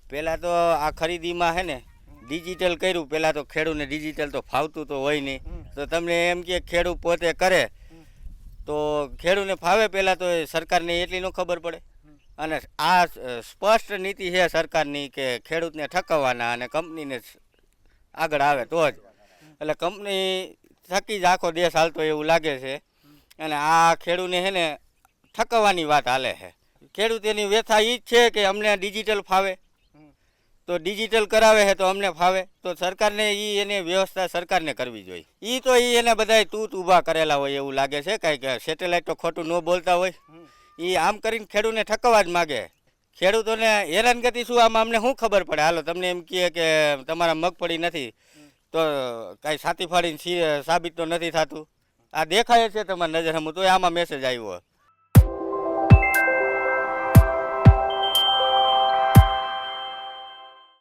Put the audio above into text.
પહેલાં તો આ ખરીદીમાં હે ને ડિજિટલ કર્યું. પહેલાં તો ખેડૂતને ડિજિટલ તો ફાવતું તો હોય નહીં. તો તમને એમ કે ખેડૂત પોતે કરે તો ખેડૂતને ફાવે. પહેલાં તો સરકારને એટલી ન ખબર પડે. અને આ સ્પષ્ટ નીતિ છે સરકારની કે ખેડૂતને ઠકવવાના અને કંપનીને આગળ આવે તો જ. એટલે કંપની થકી જ આખો દેશ હાલતો એવું લાગે છે. અને આ ખેડૂતને છે ને ઠકવવાની વાત હાલે છે. ખેડૂત એની વ્યથા એ જ છે કે અમને ડિજિટલ ફાવે તો ડિજિટલ કરાવે છે તો અમને ફાવે. તો સરકારને એને વ્યવસ્થા સરકારને કરવી જોઈએ. તો એને બધાય તૂત ઊભા કરેલા હોય એવું લાગે છે. કાંઈક સેટેલાઇટ તો ખોટું ન બોલતા હોય. આમ કરીને ખેડૂતને ઠકવા જ માગે. ખેડૂતોને હેરાનગતિ શું આમાં અમને શું ખબર પડે? હાલો તમને એમ કહે કે તમારા મગફળી નથી તો કાંઈ છાતી ફાડીને સાબિત તો નથી થતું. આ દેખાય છે તમારી નજર હમું તો આમાં મેસેજ આવ્યો.